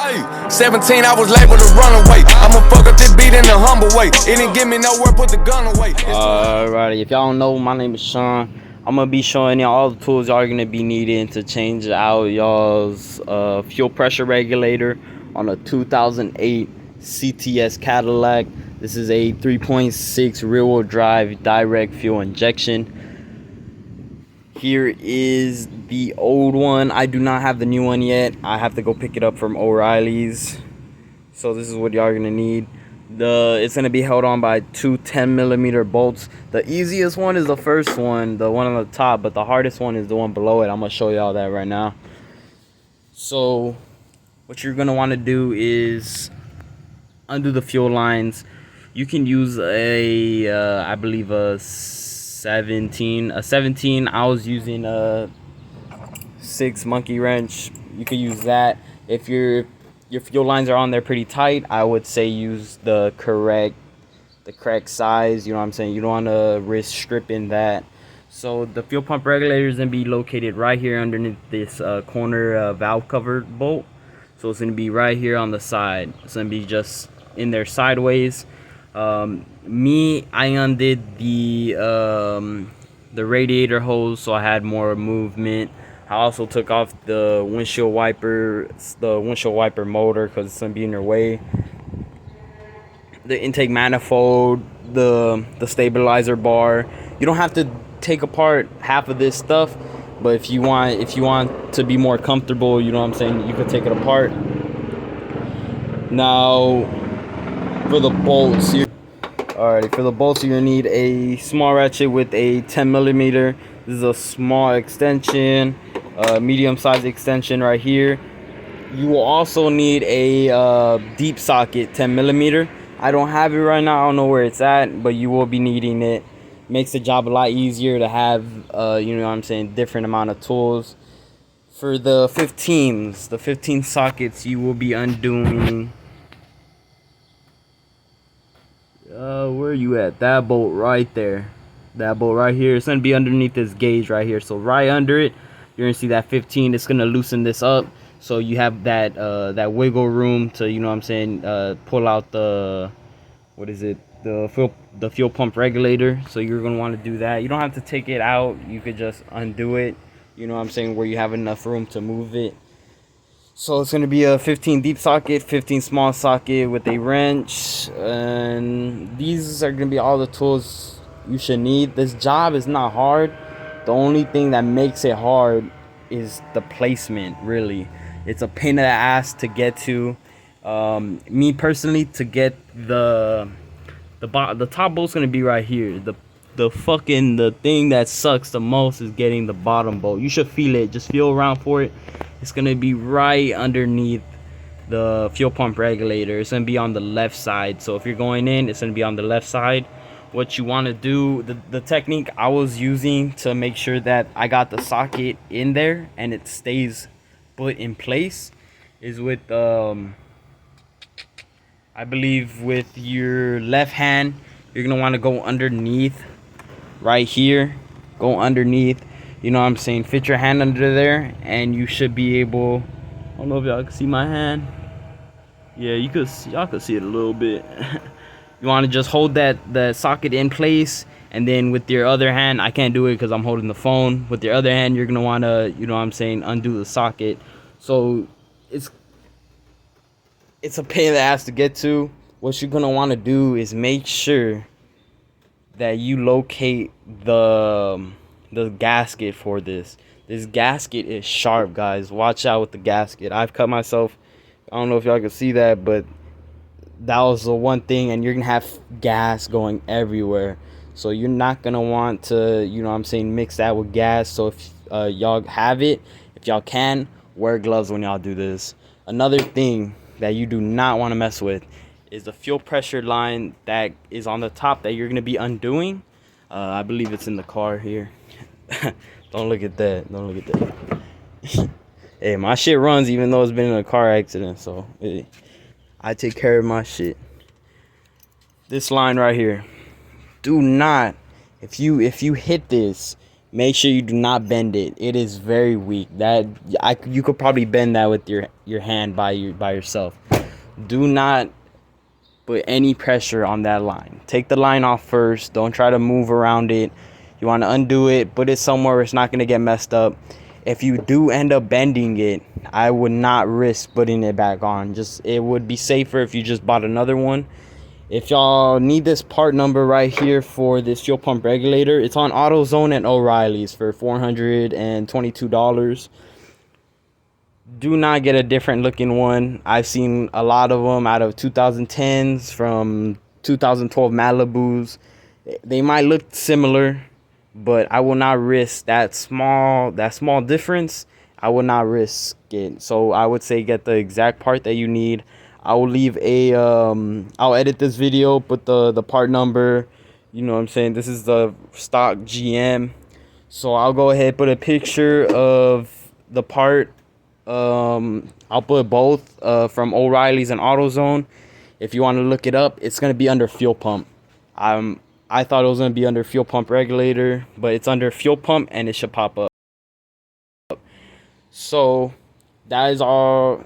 Hey, 17, I was labeled a runaway. I'ma fuck up this beat in a humble way. It didn't give me nowhere, put the gun away. Alrighty, if y'all don't know, my name is Sean. I'm gonna be showing y'all all the tools y'all are gonna be needing to change out y'all's fuel pressure regulator on a 2008 CTS Cadillac. This is a 3.6 rear-wheel drive direct fuel injection. Here is the old one. I do not have the new one yet. I have to go pick it up from O'Reilly's. So this is what y'all are gonna need. It's gonna be held on by two 10mm bolts. The easiest one is the first one, the one on the top, but the hardest one is the one below it. I'm gonna show y'all that right now. So what you're gonna want to do is undo the fuel lines. You can use I believe a 17. I was using a 6 monkey wrench. You could use that. If your fuel lines are on there pretty tight, I would say use the correct size. You know what I'm saying? You don't want to risk stripping that. So the fuel pump regulator is going to be located right here underneath this corner valve cover bolt. So it's going to be right here on the side. It's going to be just in there sideways. I undid the radiator hose so I had more movement. I also took off the windshield wiper motor because it's gonna be in your way. The intake manifold, the stabilizer bar. You don't have to take apart half of this stuff, but if you want to be more comfortable, you know what I'm saying, you could take it apart. Now for the bolts, you're gonna need a small ratchet with a 10mm. This is a small extension, medium-sized extension right here. You will also need a deep socket 10mm. I don't have it right now. I don't know where it's at, but you will be needing it. Makes the job a lot easier to have, you know what I'm saying, different amount of tools. For the 15 sockets, you will be undoing. Where are you at? That bolt right there. That bolt right here. It's going to be underneath this gauge right here. So right under it, you're going to see that 15. It's going to loosen this up. So you have that that wiggle room to, you know what I'm saying, pull out the, the fuel pump regulator. So you're going to want to do that. You don't have to take it out. You could just undo it. You know what I'm saying, where you have enough room to move it. So it's going to be a 15 deep socket, 15 small socket with a wrench, and these are going to be all the tools you should need. This job is not hard. The only thing that makes it hard is the placement, really. It's a pain in the ass to get to. Me personally, to get the top bolt's going to be right here. The thing that sucks the most is getting the bottom bolt. You should feel it. Just feel around for it. It's gonna be right underneath the fuel pump regulator. It's gonna be on the left side. So if you're going in, it's gonna be on the left side. What you want to do, the technique I was using to make sure that I got the socket in there and it stays put in place, is with I believe with your left hand, you're gonna want to go underneath right here. Go underneath. You know what I'm saying? Fit your hand under there, and you should be able. I don't know if y'all can see my hand. Yeah, y'all could see it a little bit. You want to just hold the socket in place, and then with your other hand, I can't do it because I'm holding the phone. With your other hand, you're gonna want to, you know what I'm saying, undo the socket. So it's a pain in the ass to get to. What you're gonna want to do is make sure that you locate the gasket for this. This gasket is sharp, guys. Watch out with the gasket. I've cut myself. I don't know if y'all can see that, but that was the one thing, and you're gonna have gas going everywhere. So you're not gonna want to, you know what I'm saying, mix that with gas. So if y'all have it, if y'all can, wear gloves when y'all do this. Another thing that you do not want to mess with is the fuel pressure line that is on the top that you're gonna be undoing. I believe it's in the car here. Don't look at that. Don't look at that. Hey, my shit runs even though it's been in a car accident. So hey, I take care of my shit. This line right here. Do not, if you hit this, Make sure you do not bend it. It is very weak. You could probably bend that with your hand by yourself. Do not put any pressure on that line. Take the line off first. Don't try to move around it. You want to undo it, put it somewhere where it's not going to get messed up. If you do end up bending it, I would not risk putting it back on. It would be safer if you just bought another one. If y'all need this part number right here for this fuel pump regulator, it's on AutoZone and O'Reilly's for $422. Do not get a different looking one. I've seen a lot of them out of 2010s, from 2012 Malibus. They might look similar, but I will not risk that small difference. I will not risk it. So I would say get the exact part that you need. I will leave I'll edit this video, put the part number. You know what I'm saying? This is the stock GM. So I'll go ahead, put a picture of the part. I'll put both from O'Reilly's and AutoZone. If you want to look it up, it's going to be under fuel pump. I thought it was going to be under fuel pump regulator, but it's under fuel pump and it should pop up. So that is all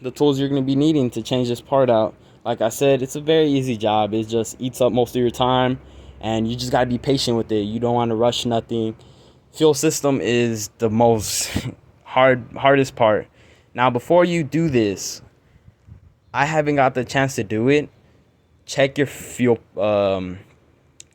the tools you're going to be needing to change this part out. Like I said, it's a very easy job. It just eats up most of your time, and you just got to be patient with it. You don't want to rush nothing. Fuel system is the most hardest part. Now, before you do this, I haven't got the chance to do it. Check your fuel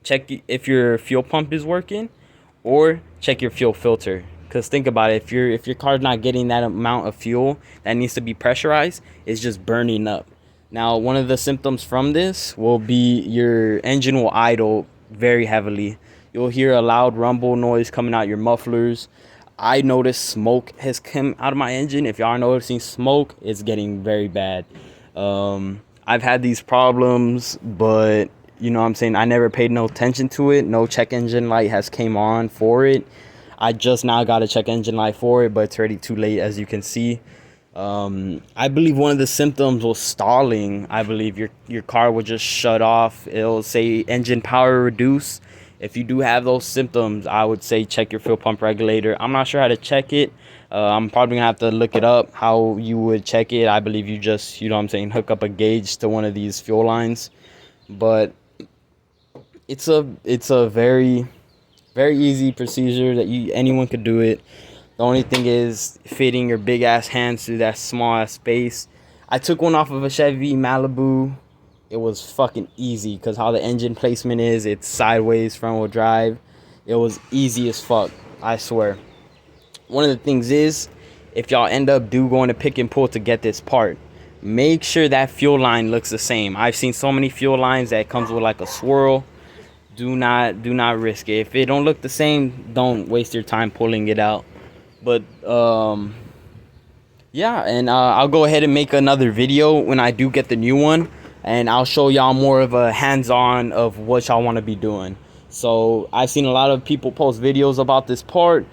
check if your fuel pump is working, or check your fuel filter. Because think about it, if your car's not getting that amount of fuel that needs to be pressurized, it's just burning up. Now, one of the symptoms from this will be your engine will idle very heavily. You'll hear a loud rumble noise coming out your mufflers. I noticed smoke has come out of my engine. If y'all are noticing smoke, it's getting very bad. I've had these problems, but you know what I'm saying, I never paid no attention to it. No check engine light has came on for it. I just now got a check engine light for it, but it's already too late, as you can see. I believe one of the symptoms was stalling. I believe your car will just shut off. It'll say engine power reduce. If you do have those symptoms, I would say check your fuel pump regulator. I'm not sure how to check it. I'm probably gonna have to look it up how you would check it. I believe you just, you know what I'm saying, hook up a gauge to one of these fuel lines. But it's a very easy procedure that anyone could do it. The only thing is fitting your big ass hands through that small ass space. I took one off of a Chevy Malibu. It was fucking easy because how the engine placement is, it's sideways front wheel drive. It was easy as fuck, I swear. One of the things is, if y'all end up going to pick and pull to get this part, make sure that fuel line looks the same. I've seen so many fuel lines that comes with like a swirl. Do not risk it. If it don't look the same, don't waste your time pulling it out. But yeah, and I'll go ahead and make another video when I do get the new one, and I'll show y'all more of a hands-on of what y'all want to be doing. So I've seen a lot of people post videos about this part,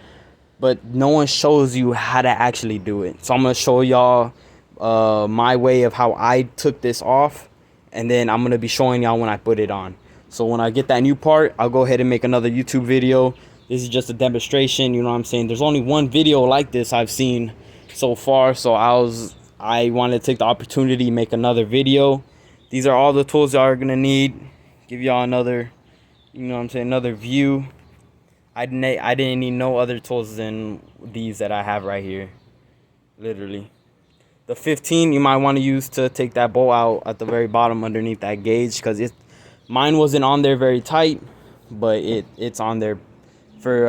but no one shows you how to actually do it. So I'm gonna show y'all my way of how I took this off, and then I'm gonna be showing y'all when I put it on. So when I get that new part, I'll go ahead and make another YouTube video. This is just a demonstration, you know what I'm saying? There's only one video like this I've seen so far, so I wanted to take the opportunity to make another video. These are all the tools y'all are gonna need. Give y'all another, you know what I'm saying, another view. I didn't need no other tools than these that I have right here, literally. The 15 you might want to use to take that bolt out at the very bottom underneath that gauge, because mine wasn't on there very tight, but it's on there. For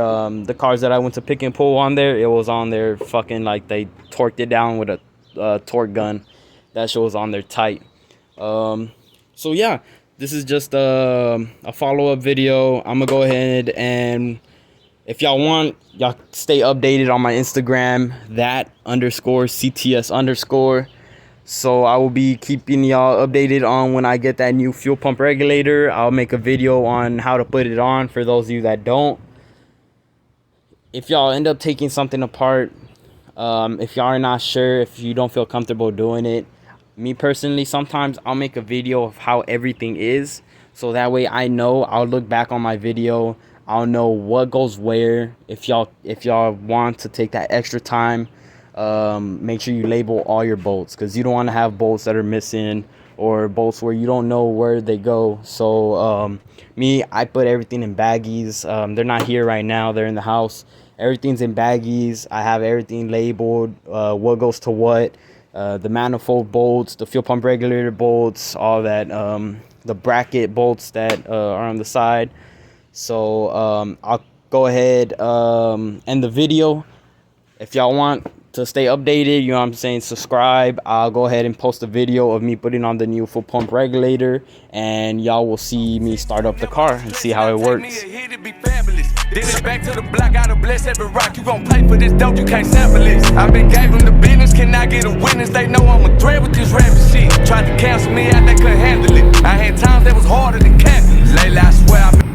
the cars that I went to pick and pull on there, it was on there fucking like they torqued it down with a torque gun. That shit was on there tight. So yeah, this is just a follow-up video. I'm gonna go ahead, and if y'all want, y'all stay updated on my Instagram, _CTS_. So I will be keeping y'all updated on when I get that new fuel pump regulator. I'll make a video on how to put it on for those of you that don't. If y'all end up taking something apart, if y'all are not sure, if you don't feel comfortable doing it, me personally, sometimes I'll make a video of how everything is, so that way I know. I'll look back on my video, I don't know what goes where. If y'all want to take that extra time, make sure you label all your bolts, because you don't want to have bolts that are missing or bolts where you don't know where they go. So me, I put everything in baggies. They're not here right now, they're in the house. Everything's in baggies. I have everything labeled, what goes to what, the manifold bolts, the fuel pump regulator bolts, all that, the bracket bolts that are on the side. So I'll go ahead, end the video. If y'all want to stay updated, you know what I'm saying, subscribe. I'll go ahead and post a video of me putting on the new full pump regulator, and y'all will see me start up the car and see how it works. Then it's back to the block, gotta bless every rock. You gon' pay for this dope, you can't sample this. I been gave them the business, can I get a witness? They know I'm a threat with this rapping shit. Tried to cancel me out, they couldn't handle it. I had times that was harder than capping. Lately I swear I've been